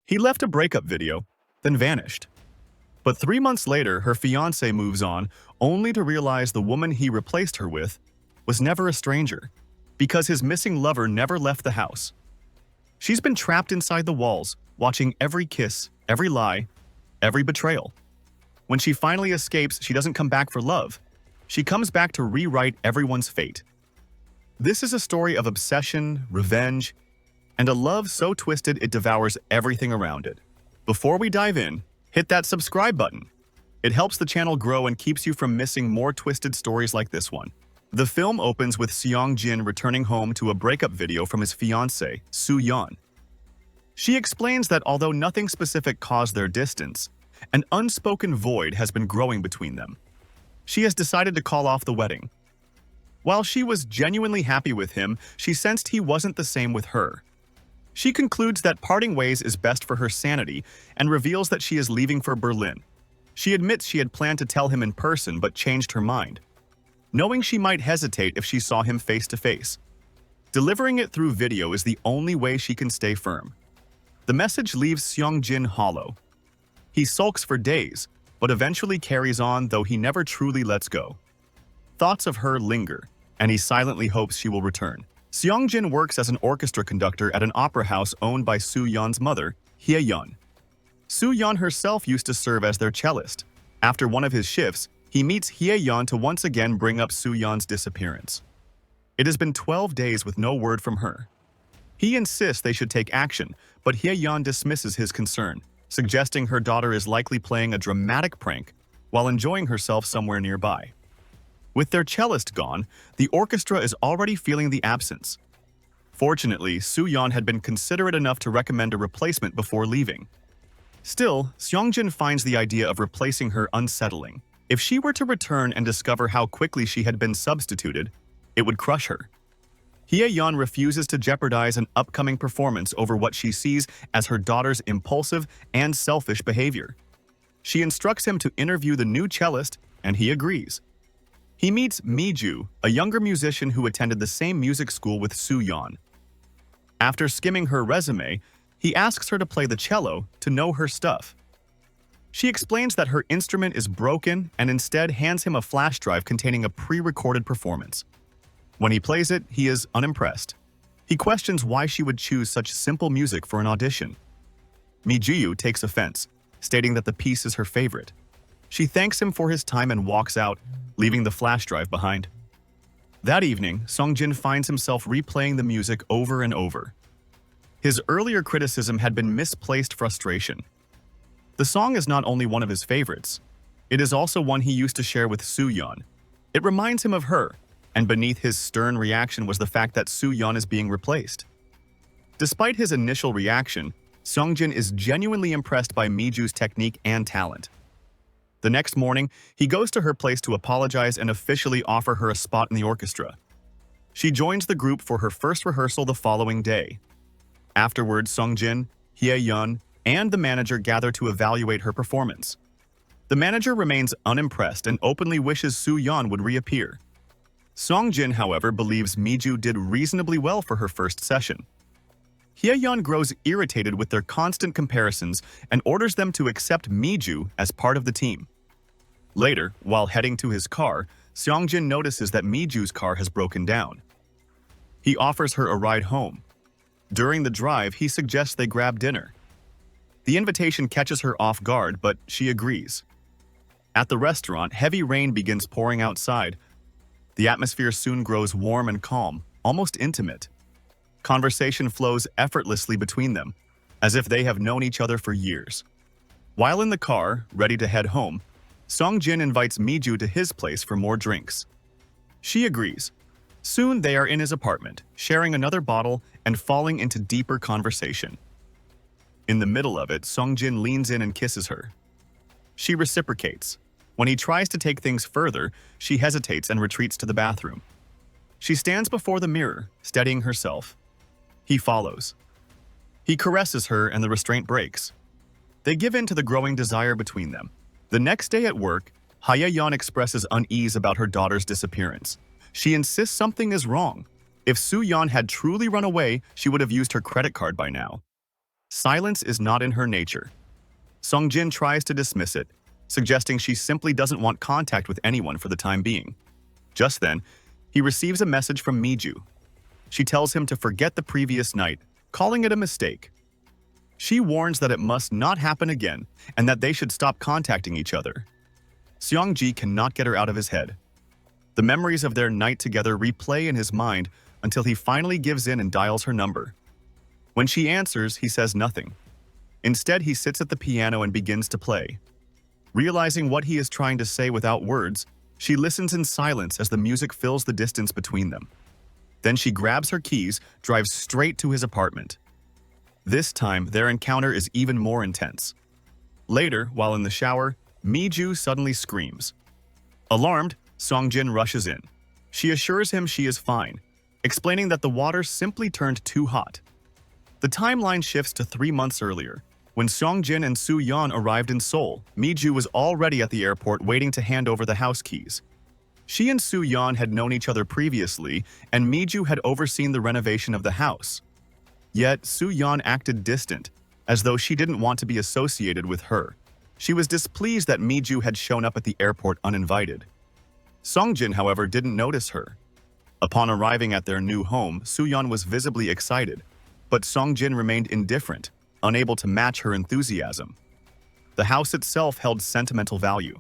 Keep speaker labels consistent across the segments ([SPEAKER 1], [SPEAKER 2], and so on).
[SPEAKER 1] He left a breakup video, then vanished. But 3 months later, her fiancé moves on, only to realize the woman he replaced her with was never a stranger, because his missing lover never left the house. She's been trapped inside the walls, watching every kiss, every lie, every betrayal. When she finally escapes, she doesn't come back for love. She comes back to rewrite everyone's fate. This is a story of obsession, revenge, and a love so twisted it devours everything around it. Before we dive in, hit that subscribe button. It helps the channel grow and keeps you from missing more twisted stories like this one. The film opens with Seong-jin returning home to a breakup video from his fiancée, Soo-yeon. She explains that although nothing specific caused their distance, an unspoken void has been growing between them. She has decided to call off the wedding. While she was genuinely happy with him, she sensed he wasn't the same with her. She concludes that parting ways is best for her sanity and reveals that she is leaving for Berlin. She admits she had planned to tell him in person but changed her mind, knowing she might hesitate if she saw him face to face. Delivering it through video is the only way she can stay firm. The message leaves Seong-jin hollow. He sulks for days, but eventually carries on, though he never truly lets go. Thoughts of her linger, and he silently hopes she will return. Seong-jin works as an orchestra conductor at an opera house owned by Soo-yeon's mother, Hye-yeon. Soo-yeon herself used to serve as their cellist. After one of his shifts, he meets Hye-yeon to once again bring up Soo-yeon's disappearance. It has been 12 days with no word from her. He insists they should take action, but Hye-yeon dismisses his concern, suggesting her daughter is likely playing a dramatic prank while enjoying herself somewhere nearby. With their cellist gone, the orchestra is already feeling the absence. Fortunately, Soo-yeon had been considerate enough to recommend a replacement before leaving. Still, Seong-jin finds the idea of replacing her unsettling. If she were to return and discover how quickly she had been substituted, it would crush her. Hye-yeon refuses to jeopardize an upcoming performance over what she sees as her daughter's impulsive and selfish behavior. She instructs him to interview the new cellist, and he agrees. He meets Miju, a younger musician who attended the same music school with Soo-yeon. After skimming her resume, he asks her to play the cello to know her stuff. She explains that her instrument is broken and instead hands him a flash drive containing a pre-recorded performance. When he plays it, he is unimpressed. He questions why she would choose such simple music for an audition. Miju takes offense, stating that the piece is her favorite. She thanks him for his time and walks out, leaving the flash drive behind. That evening, Seong-jin finds himself replaying the music over and over. His earlier criticism had been misplaced frustration. The song is not only one of his favorites, it is also one he used to share with Soo-yeon. It reminds him of her, and beneath his stern reaction was the fact that Soo-yeon is being replaced. Despite his initial reaction, Seong-jin is genuinely impressed by Miju's technique and talent. The next morning, he goes to her place to apologize and officially offer her a spot in the orchestra. She joins the group for her first rehearsal the following day. Afterwards, Seong-jin, Hye-yeon, and the manager gather to evaluate her performance. The manager remains unimpressed and openly wishes Soo-yeon would reappear. Seong-jin, however, believes Miju did reasonably well for her first session. Hye-yeon grows irritated with their constant comparisons and orders them to accept Miju as part of the team. Later, while heading to his car, Seong-jin notices that Miju's car has broken down. He offers her a ride home. During the drive, he suggests they grab dinner. The invitation catches her off guard, but she agrees. At the restaurant, heavy rain begins pouring outside. The atmosphere soon grows warm and calm, almost intimate. Conversation flows effortlessly between them, as if they have known each other for years. While in the car, ready to head home, Seong-jin invites Miju to his place for more drinks. She agrees. Soon they are in his apartment, sharing another bottle and falling into deeper conversation. In the middle of it, Seong-jin leans in and kisses her. She reciprocates. When he tries to take things further, she hesitates and retreats to the bathroom. She stands before the mirror, steadying herself. He follows. He caresses her and the restraint breaks. They give in to the growing desire between them. The next day at work, Hye-yeon expresses unease about her daughter's disappearance. She insists something is wrong. If Soo-yeon had truly run away, she would have used her credit card by now. Silence is not in her nature. Songjin tries to dismiss it, suggesting she simply doesn't want contact with anyone for the time being. Just then, he receives a message from Miju. She tells him to forget the previous night, calling it a mistake. She warns that it must not happen again and that they should stop contacting each other. Seongji cannot get her out of his head. The memories of their night together replay in his mind until he finally gives in and dials her number. When she answers, he says nothing. Instead, he sits at the piano and begins to play. Realizing what he is trying to say without words, she listens in silence as the music fills the distance between them. Then she grabs her keys, drives straight to his apartment. This time, their encounter is even more intense. Later, while in the shower, Miju suddenly screams. Alarmed, Songjin rushes in. She assures him she is fine, explaining that the water simply turned too hot. The timeline shifts to 3 months earlier. When Songjin and Soo-yeon arrived in Seoul, Miju was already at the airport waiting to hand over the house keys. She and Soo-yeon had known each other previously, and Miju had overseen the renovation of the house. Yet, Soo-yeon acted distant, as though she didn't want to be associated with her. She was displeased that Miju had shown up at the airport uninvited. Songjin, however, didn't notice her. Upon arriving at their new home, Soo-yeon was visibly excited, but Songjin remained indifferent, unable to match her enthusiasm. The house itself held sentimental value.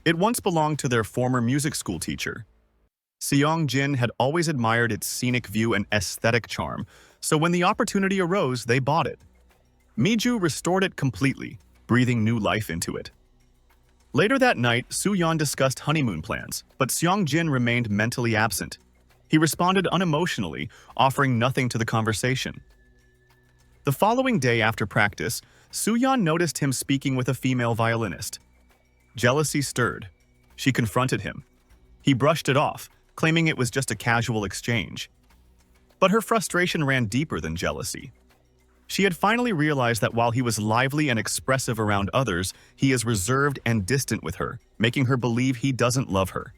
[SPEAKER 1] It once belonged to their former music school teacher. Seongjin had always admired its scenic view and aesthetic charm, so when the opportunity arose, they bought it. Miju restored it completely, breathing new life into it. Later that night, Soo-yeon discussed honeymoon plans, but Seongjin remained mentally absent. He responded unemotionally, offering nothing to the conversation. The following day after practice, Soo-yeon noticed him speaking with a female violinist. Jealousy stirred. She confronted him. He brushed it off, claiming it was just a casual exchange. But her frustration ran deeper than jealousy. She had finally realized that while he was lively and expressive around others, he is reserved and distant with her, making her believe he doesn't love her.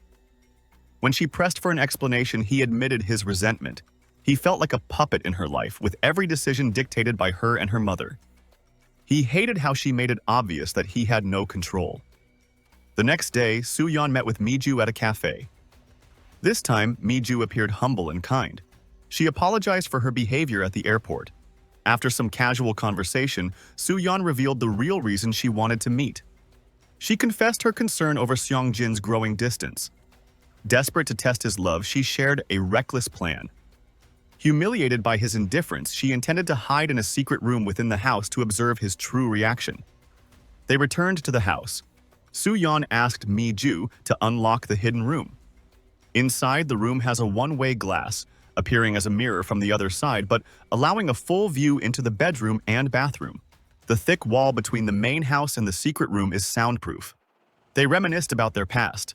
[SPEAKER 1] When she pressed for an explanation, he admitted his resentment. He felt like a puppet in her life, with every decision dictated by her and her mother. He hated how she made it obvious that he had no control. The next day, Soo-yeon met with Miju at a cafe. This time, Miju appeared humble and kind. She apologized for her behavior at the airport. After some casual conversation, Soo-yeon revealed the real reason she wanted to meet. She confessed her concern over Seongjin's growing distance. Desperate to test his love, she shared a reckless plan. Humiliated by his indifference, she intended to hide in a secret room within the house to observe his true reaction. They returned to the house. Soo-yeon asked Miju to unlock the hidden room. Inside, the room has a one-way glass, appearing as a mirror from the other side, but allowing a full view into the bedroom and bathroom. The thick wall between the main house and the secret room is soundproof. They reminisced about their past.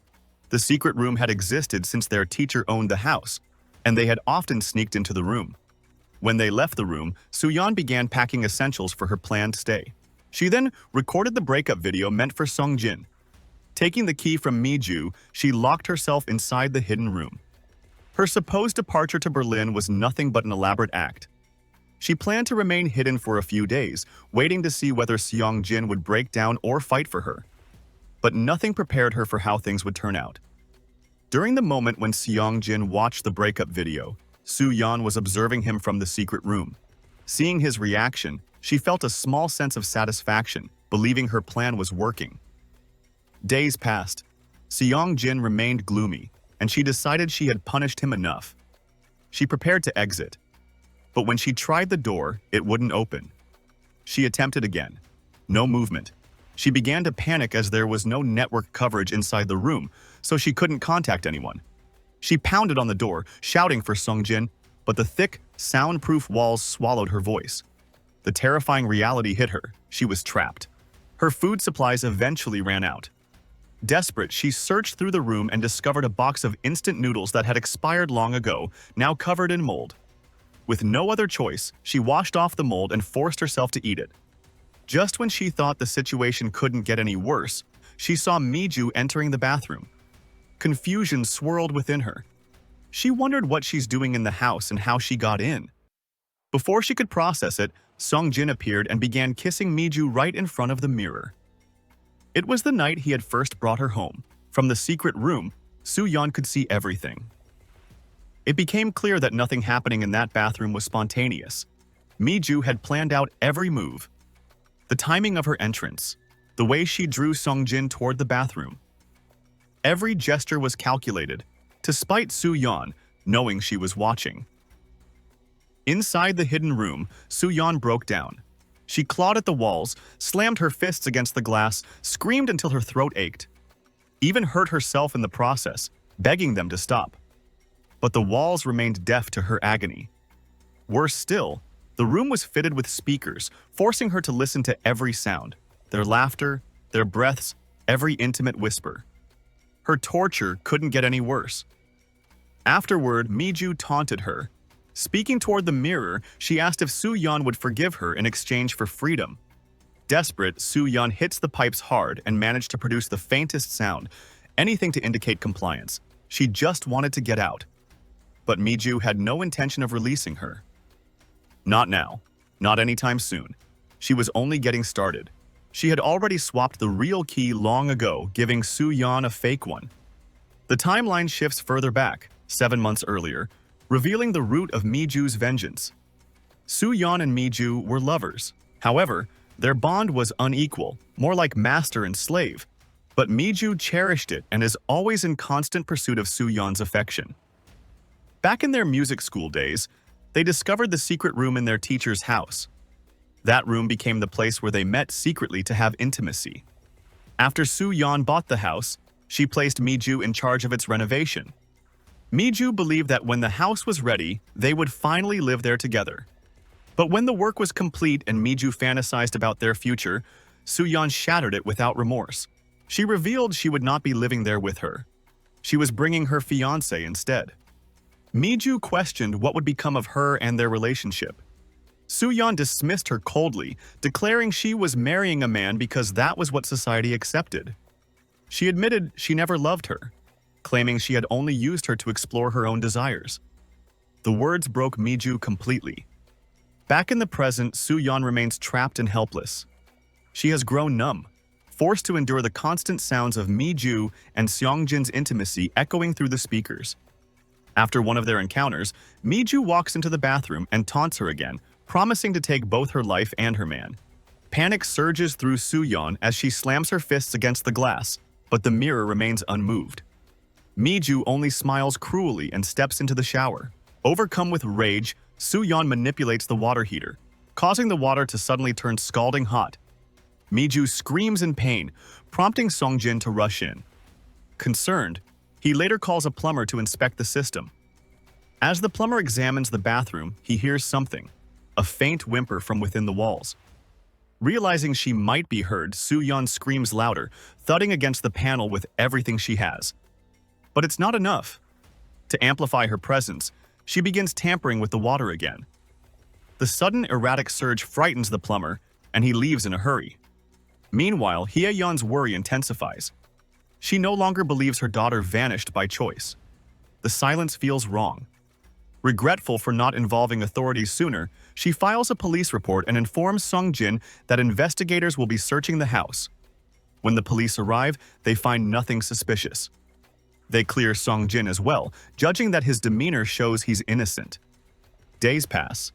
[SPEAKER 1] The secret room had existed since their teacher owned the house, and they had often sneaked into the room. When they left the room, Soo-yeon began packing essentials for her planned stay. She then recorded the breakup video meant for Songjin. Taking the key from Miju, she locked herself inside the hidden room. Her supposed departure to Berlin was nothing but an elaborate act. She planned to remain hidden for a few days, waiting to see whether Seongjin would break down or fight for her. But nothing prepared her for how things would turn out. During the moment when Seongjin watched the breakup video, Soo-yeon was observing him from the secret room. Seeing his reaction, she felt a small sense of satisfaction, believing her plan was working. Days passed. Seongjin remained gloomy, and she decided she had punished him enough. She prepared to exit. But when she tried the door, it wouldn't open. She attempted again. No movement. She began to panic as there was no network coverage inside the room, so she couldn't contact anyone. She pounded on the door, shouting for Songjin, but the thick, soundproof walls swallowed her voice. The terrifying reality hit her. She was trapped. Her food supplies eventually ran out. Desperate, she searched through the room and discovered a box of instant noodles that had expired long ago, now covered in mold. With no other choice, she washed off the mold and forced herself to eat it. Just when she thought the situation couldn't get any worse, she saw Miju entering the bathroom. Confusion swirled within her. She wondered what she's doing in the house and how she got in. Before she could process it, Sung-jin appeared and began kissing Miju right in front of the mirror. It was the night he had first brought her home. From the secret room, Soo-yeon could see everything. It became clear that nothing happening in that bathroom was spontaneous. Miju had planned out every move. The timing of her entrance, the way she drew Sung-jin toward the bathroom. Every gesture was calculated, to spite Soo-yeon, knowing she was watching. Inside the hidden room, Soo-yeon broke down. She clawed at the walls, slammed her fists against the glass, screamed until her throat ached. Even hurt herself in the process, begging them to stop. But the walls remained deaf to her agony. Worse still, the room was fitted with speakers, forcing her to listen to every sound, their laughter, their breaths, every intimate whisper. Her torture couldn't get any worse. Afterward, Miju taunted her. Speaking toward the mirror, she asked if Soo-yeon would forgive her in exchange for freedom. Desperate, Soo-yeon hits the pipes hard and managed to produce the faintest sound, anything to indicate compliance. She just wanted to get out. But Miju had no intention of releasing her. Not now. Not anytime soon. She was only getting started. She had already swapped the real key long ago, giving Soo-yeon a fake one. The timeline shifts further back, 7 months earlier, revealing the root of Miju's vengeance. Soo-yeon and Miju were lovers. However, their bond was unequal, more like master and slave. But Miju cherished it and is always in constant pursuit of Soo-yeon's affection. Back in their music school days, they discovered the secret room in their teacher's house. That room became the place where they met secretly to have intimacy. After Soo-yeon bought the house, she placed Miju in charge of its renovation. Miju believed that when the house was ready, they would finally live there together. But when the work was complete and Miju fantasized about their future, Soo-yeon shattered it without remorse. She revealed she would not be living there with her. She was bringing her fiancé instead. Miju questioned what would become of her and their relationship. Soo-yeon dismissed her coldly, declaring she was marrying a man because that was what society accepted. She admitted she never loved her, claiming she had only used her to explore her own desires. The words broke Miju completely. Back in the present, Soo-yeon remains trapped and helpless. She has grown numb, forced to endure the constant sounds of Miju and Seongjin's intimacy echoing through the speakers. After one of their encounters, Miju walks into the bathroom and taunts her again, promising to take both her life and her man. Panic surges through Soo-yeon as she slams her fists against the glass, but the mirror remains unmoved. Miju only smiles cruelly and steps into the shower. Overcome with rage, Soo-yeon manipulates the water heater, causing the water to suddenly turn scalding hot. Miju screams in pain, prompting Sung-jin to rush in. Concerned, he later calls a plumber to inspect the system. As the plumber examines the bathroom, he hears something, a faint whimper from within the walls. Realizing she might be heard, Soo-yeon screams louder, thudding against the panel with everything she has. But it's not enough. To amplify her presence, she begins tampering with the water again. The sudden erratic surge frightens the plumber, and he leaves in a hurry. Meanwhile, Hye-yeon's worry intensifies. She no longer believes her daughter vanished by choice. The silence feels wrong. Regretful for not involving authorities sooner, she files a police report and informs Sung-jin that investigators will be searching the house. When the police arrive, they find nothing suspicious. They clear Sung-jin as well, judging that his demeanor shows he's innocent. Days pass.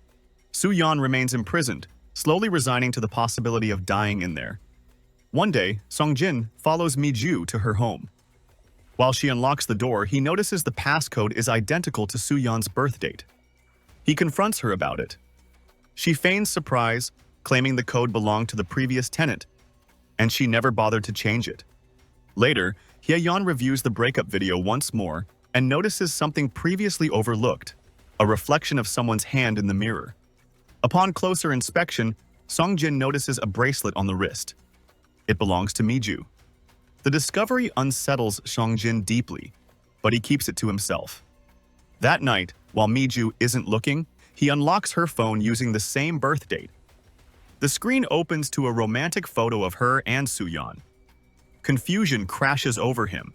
[SPEAKER 1] Soo-yeon remains imprisoned, slowly resigning to the possibility of dying in there. One day, Sung-jin follows Miju to her home. While she unlocks the door, he notices the passcode is identical to Soo-yeon's birth date. He confronts her about it. She feigns surprise, claiming the code belonged to the previous tenant, and she never bothered to change it. Later, Hye-yeon reviews the breakup video once more and notices something previously overlooked, a reflection of someone's hand in the mirror. Upon closer inspection, Sung-jin notices a bracelet on the wrist. It belongs to Miju. The discovery unsettles Sung-jin deeply, but he keeps it to himself. That night, while Miju isn't looking, he unlocks her phone using the same birth date. The screen opens to a romantic photo of her and Soo-yeon. Confusion crashes over him.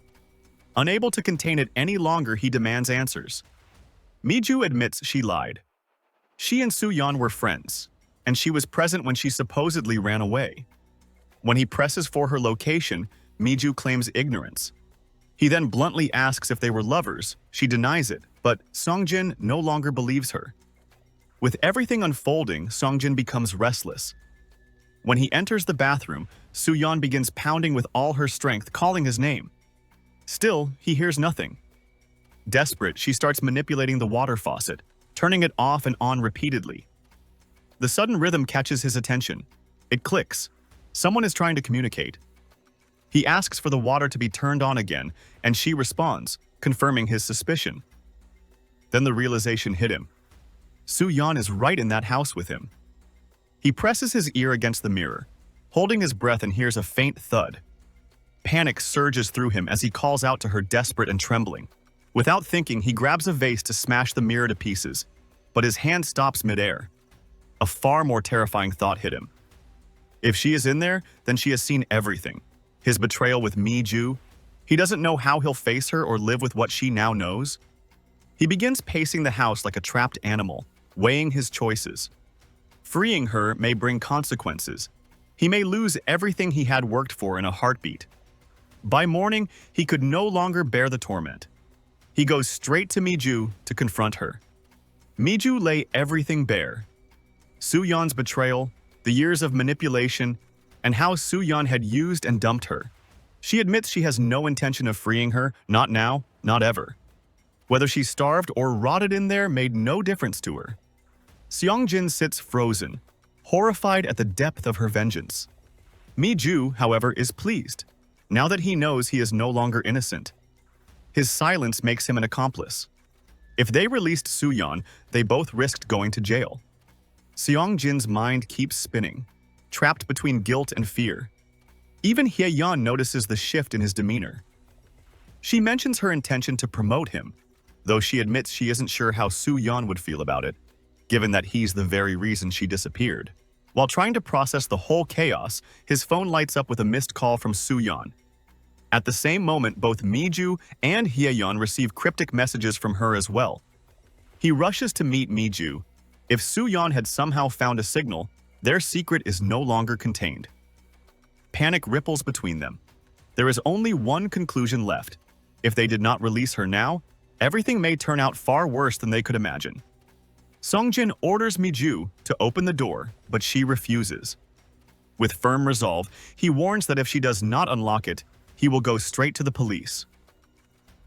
[SPEAKER 1] Unable to contain it any longer, he demands answers. Miju admits she lied. She and Soo-yeon were friends, and she was present when she supposedly ran away. When he presses for her location, Miju claims ignorance. He then bluntly asks if they were lovers. She denies it, but Songjin no longer believes her. With everything unfolding, Songjin becomes restless. When he enters the bathroom, Soo-yeon begins pounding with all her strength, calling his name. Still, he hears nothing. Desperate, she starts manipulating the water faucet, turning it off and on repeatedly. The sudden rhythm catches his attention. It clicks. Someone is trying to communicate. He asks for the water to be turned on again, and she responds, confirming his suspicion. Then the realization hit him. Soo-yeon is right in that house with him. He presses his ear against the mirror, holding his breath, and hears a faint thud. Panic surges through him as he calls out to her, desperate and trembling. Without thinking, he grabs a vase to smash the mirror to pieces, but his hand stops midair. A far more terrifying thought hit him. If she is in there, then she has seen everything. His betrayal with Miju. He doesn't know how he'll face her or live with what she now knows. He begins pacing the house like a trapped animal, weighing his choices. Freeing her may bring consequences. He may lose everything he had worked for in a heartbeat. By morning, he could no longer bear the torment. He goes straight to Miju to confront her. Miju lay everything bare. Soo-yeon's betrayal, the years of manipulation, and how Soo-yeon had used and dumped her. She admits she has no intention of freeing her, not now, not ever. Whether she starved or rotted in there made no difference to her. Seongjin sits frozen, horrified at the depth of her vengeance. Miju, however, is pleased, now that he knows he is no longer innocent. His silence makes him an accomplice. If they released Soo-yeon, they both risked going to jail. Seongjin's mind keeps spinning, trapped between guilt and fear. Even Hye-yeon notices the shift in his demeanor. She mentions her intention to promote him, though she admits she isn't sure how Soo-yeon would feel about it, given that he's the very reason she disappeared. While trying to process the whole chaos, his phone lights up with a missed call from Soo-yeon. At the same moment, both Miju and Hye-yeon receive cryptic messages from her as well. He rushes to meet Miju. If Soo-yeon had somehow found a signal, their secret is no longer contained. Panic ripples between them. There is only one conclusion left. If they did not release her now, everything may turn out far worse than they could imagine. Songjin orders Miju to open the door, but she refuses. With firm resolve, he warns that if she does not unlock it, he will go straight to the police.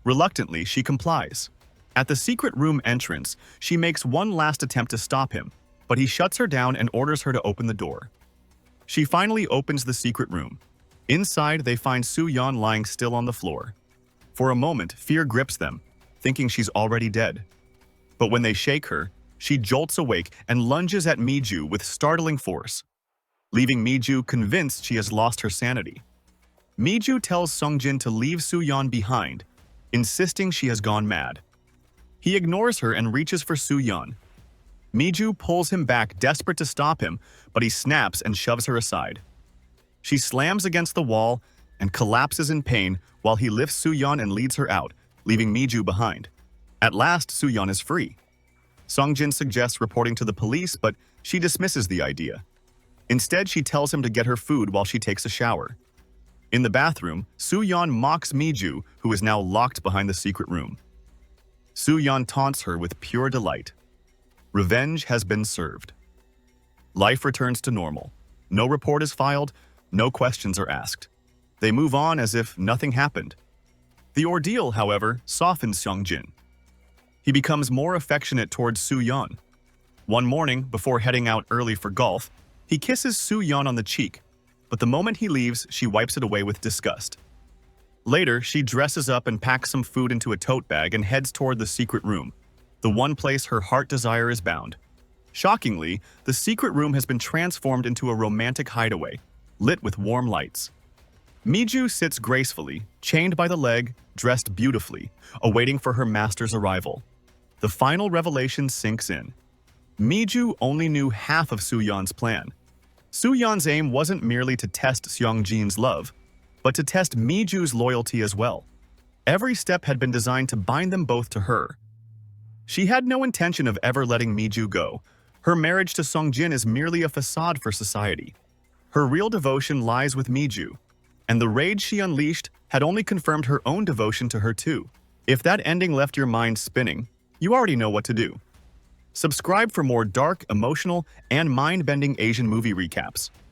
[SPEAKER 1] Reluctantly, she complies. At the secret room entrance, she makes one last attempt to stop him, but he shuts her down and orders her to open the door. She finally opens the secret room. Inside, they find Soo-yeon lying still on the floor. For a moment, fear grips them, thinking she's already dead. But when they shake her, she jolts awake and lunges at Miju with startling force, leaving Miju convinced she has lost her sanity. Miju tells Songjin to leave Soo-yeon behind, insisting she has gone mad. He ignores her and reaches for Soo-yeon. Miju pulls him back, desperate to stop him, but he snaps and shoves her aside. She slams against the wall and collapses in pain while he lifts Soo-yeon and leads her out, leaving Miju behind. At last, Soo-yeon is free. Songjin suggests reporting to the police, but she dismisses the idea. Instead, she tells him to get her food while she takes a shower. In the bathroom, Soo-yeon mocks Miju, who is now locked behind the secret room. Soo-yeon taunts her with pure delight. Revenge has been served. Life returns to normal. No report is filed, no questions are asked. They move on as if nothing happened. The ordeal, however, softens Songjin. He becomes more affectionate towards Soo-yeon. One morning, before heading out early for golf, he kisses Soo-yeon on the cheek, but the moment he leaves, she wipes it away with disgust. Later, she dresses up and packs some food into a tote bag and heads toward the secret room, the one place her heart desire is bound. Shockingly, the secret room has been transformed into a romantic hideaway, lit with warm lights. Miju sits gracefully, chained by the leg, dressed beautifully, awaiting for her master's arrival. The final revelation sinks in. Miju only knew half of Soo-yeon's plan. Soo-yeon's aim wasn't merely to test Seongjin's love, but to test Miju's loyalty as well. Every step had been designed to bind them both to her. She had no intention of ever letting Miju go, Her marriage to Songjin is merely a facade for society. Her real devotion lies with Miju, and the rage she unleashed had only confirmed her own devotion to her too. If that ending left your mind spinning, you already know what to do. Subscribe for more dark, emotional, and mind-bending Asian movie recaps.